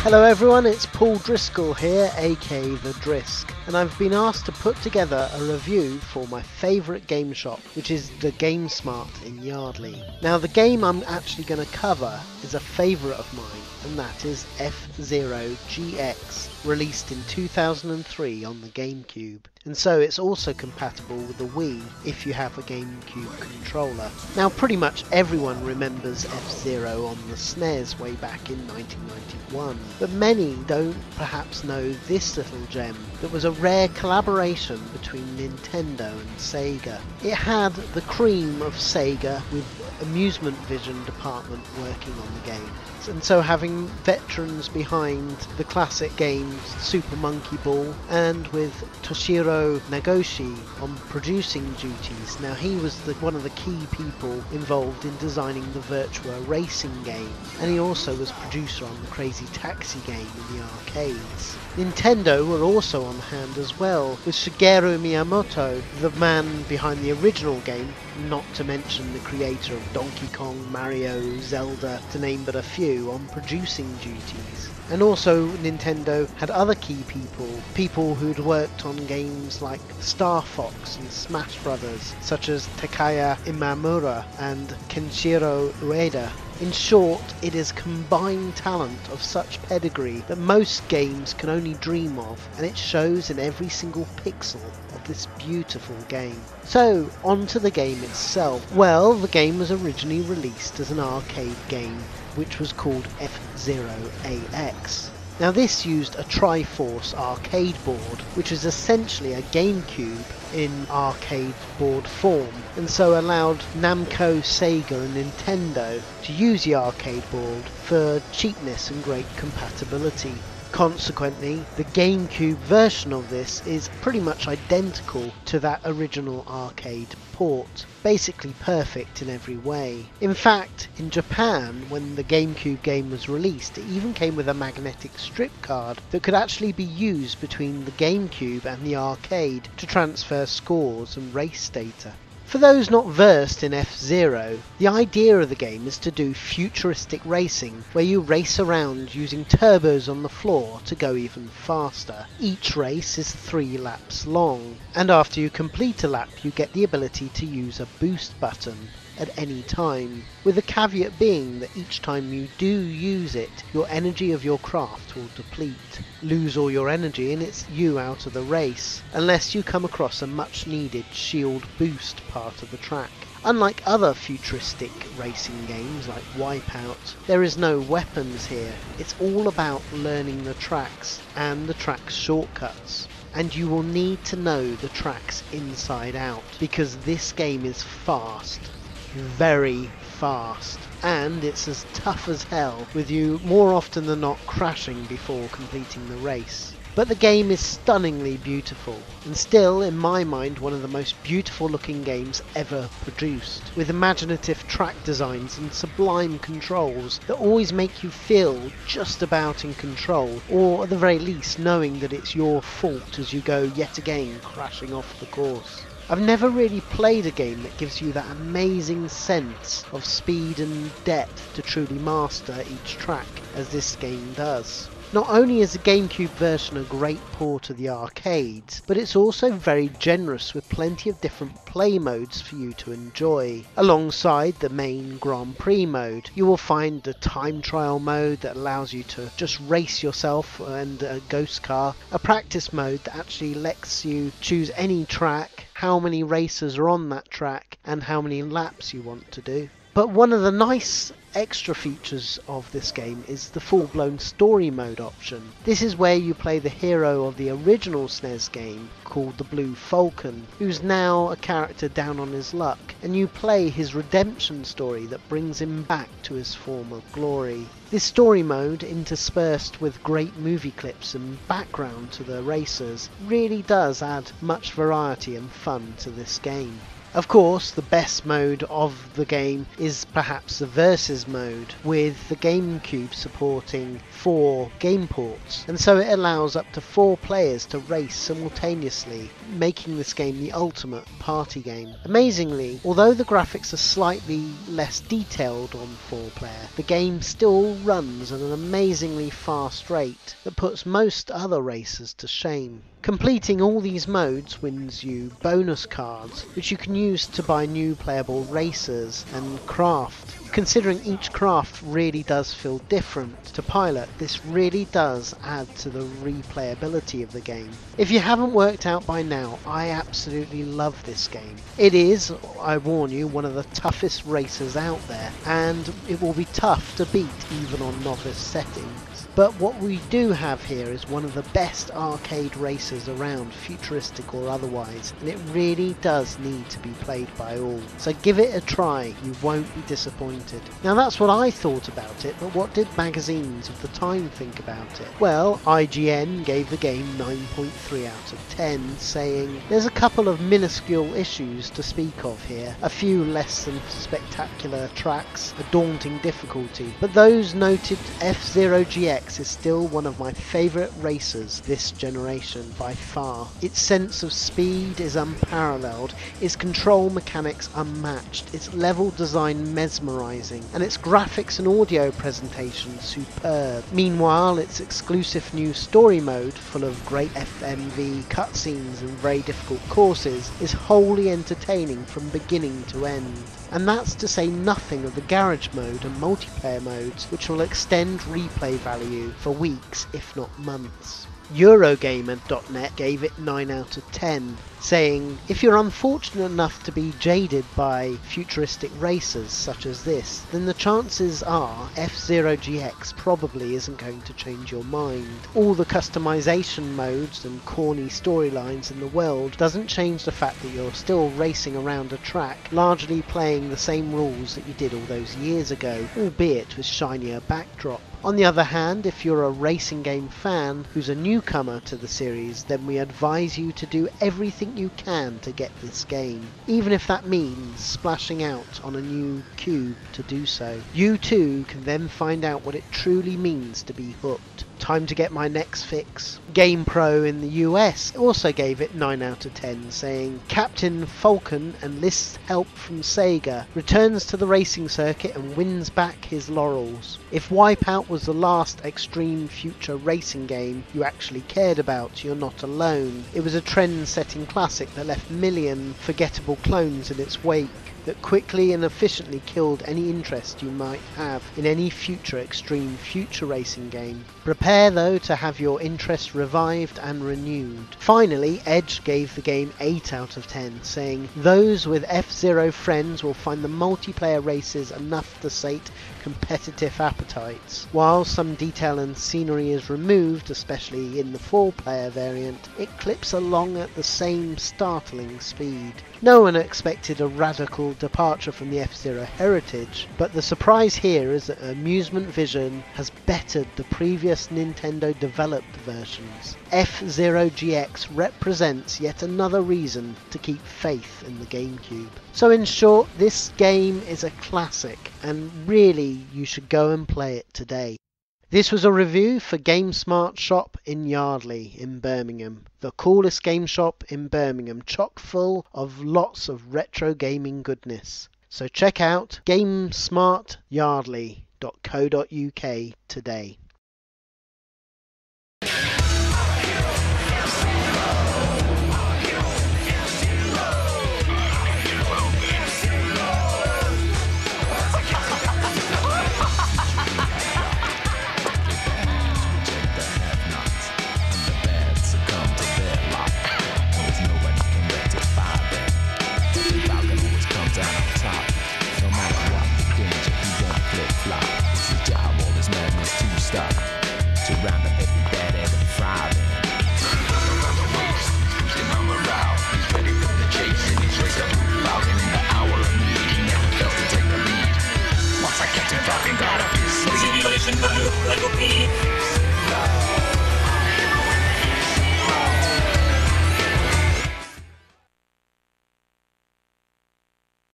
Hello everyone, it's Paul Driscoll here, aka the Drisk, and I've been asked to put together a review for my favourite game shop, which is the GameSmart in Yardley. Now the game I'm actually going to cover is a favourite of mine, and that is FZero GX, released in 2003 on the Gamecube. And so it's also compatible with the Wii if you have a Gamecube controller. Now pretty much everyone remembers F-Zero on the SNES way back in 1991, but many don't perhaps know this little gem that was a rare collaboration between Nintendo and Sega. It had the cream of Sega with Amusement Vision department working on the game. And so having veterans behind the classic games Super Monkey Ball, and with Toshiro Nagoshi on producing duties. Now he was one of the key people involved in designing the Virtua racing game, and he also was producer on the Crazy Taxi game in the arcades. Nintendo were also on hand as well, with Shigeru Miyamoto, the man behind the original game, not to mention the creator of Donkey Kong, Mario, Zelda, to name but a few, on producing duties. And also Nintendo had other key people who'd worked on games like Star Fox and Smash Brothers, such as Takaya Imamura and Kenshiro Ueda. In short, it is combined talent of such pedigree that most games can only dream of, and it shows in every single pixel of this beautiful game. So, on to the game itself. Well, the game was originally released as an arcade game, which was called FZero AX. Now this used a Triforce arcade board, which is essentially a GameCube in arcade board form, and so allowed Namco, Sega and Nintendo to use the arcade board for cheapness and great compatibility. Consequently, the GameCube version of this is pretty much identical to that original arcade port, basically perfect in every way. In fact, in Japan, when the GameCube game was released, it even came with a magnetic strip card that could actually be used between the GameCube and the arcade to transfer scores and race data. For those not versed in F-Zero, the idea of the game is to do futuristic racing, where you race around using turbos on the floor to go even faster. Each race is 3 laps long, and after you complete a lap you get the ability to use a boost button at any time, with the caveat being that each time you do use it, your energy of your craft will deplete. Lose all your energy and it's you out of the race, unless you come across a much needed shield boost part of the track. Unlike other futuristic racing games like Wipeout, there is no weapons here. It's all about learning the tracks and the track's shortcuts. And you will need to know the tracks inside out, because this game is fast. Very fast, and it's as tough as hell, with you more often than not crashing before completing the race. But the game is stunningly beautiful, and still in my mind one of the most beautiful looking games ever produced, with imaginative track designs and sublime controls that always make you feel just about in control, or at the very least knowing that it's your fault as you go yet again crashing off the course. I've never really played a game that gives you that amazing sense of speed and depth to truly master each track as this game does. Not only is the GameCube version a great port of the arcades, but it's also very generous with plenty of different play modes for you to enjoy. Alongside the main Grand Prix mode, you will find the time trial mode that allows you to just race yourself and a ghost car, a practice mode that actually lets you choose any track, how many racers are on that track, and how many laps you want to do. But one of the nice extra features of this game is the full-blown story mode option. This is where you play the hero of the original SNES game called the Blue Falcon, who's now a character down on his luck, and you play his redemption story that brings him back to his former glory. This story mode, interspersed with great movie clips and background to the racers, really does add much variety and fun to this game. Of course, the best mode of the game is perhaps the Versus mode, with the GameCube supporting 4 game ports, and so it allows up to 4 players to race simultaneously, making this game the ultimate party game. Amazingly, although the graphics are slightly less detailed on 4-player, the game still runs at an amazingly fast rate that puts most other racers to shame. Completing all these modes wins you bonus cards, which you can use to buy new playable racers and craft. Considering each craft really does feel different to pilot, this really does add to the replayability of the game. If you haven't worked out by now, I absolutely love this game. It is, I warn you, one of the toughest racers out there, and it will be tough to beat even on novice settings. But what we do have here is one of the best arcade racers around, futuristic or otherwise, and it really does need to be played by all. So give it a try, you won't be disappointed. Now that's what I thought about it, but what did magazines of the time think about it? Well, IGN gave the game 9.3 out of 10, saying, "There's a couple of minuscule issues to speak of here, a few less than spectacular tracks, a daunting difficulty, but those noted FZero GX is still one of my favourite racers this generation by far. Its sense of speed is unparalleled, its control mechanics unmatched, its level design mesmerising, and its graphics and audio presentation superb. Meanwhile, its exclusive new story mode, full of great FMV cutscenes and very difficult courses, is wholly entertaining from beginning to end. And that's to say nothing of the garage mode and multiplayer modes, which will extend replay value for weeks, if not months." Eurogamer.net gave it 9 out of 10, saying, "If you're unfortunate enough to be jaded by futuristic racers such as this, then the chances are FZero GX probably isn't going to change your mind. All the customization modes and corny storylines in the world doesn't change the fact that you're still racing around a track, largely playing the same rules that you did all those years ago, albeit with shinier backdrop. On the other hand, if you're a racing game fan who's a newcomer to the series, then we advise you to do everything you can to get this game, even if that means splashing out on a new cube to do so. You too can then find out what it truly means to be hooked. Time to get my next fix." GamePro in the US also gave it 9 out of 10, saying, "Captain Falcon enlists help from Sega, returns to the racing circuit and wins back his laurels. If Wipeout was the last extreme future racing game you actually cared about, you're not alone. It was a trend-setting classic that left million forgettable clones in its wake, that quickly and efficiently killed any interest you might have in any future extreme future racing game. Prepare though to have your interest revived and renewed." Finally, Edge gave the game 8 out of 10, saying, "Those with F-Zero friends will find the multiplayer races enough to sate competitive appetites. While some detail and scenery is removed, especially in the 4-player variant, it clips along at the same startling speed." No one expected a radical departure from the F-Zero heritage, but the surprise here is that Amusement Vision has bettered the previous Nintendo developed versions. F-Zero GX represents yet another reason to keep faith in the Gamecube. So in short, this game is a classic, and really you should go and play it today. This was a review for GameSmart Shop in Yardley in Birmingham, the coolest game shop in Birmingham, chock full of lots of retro gaming goodness. So check out gamesmartyardley.co.uk today. Like a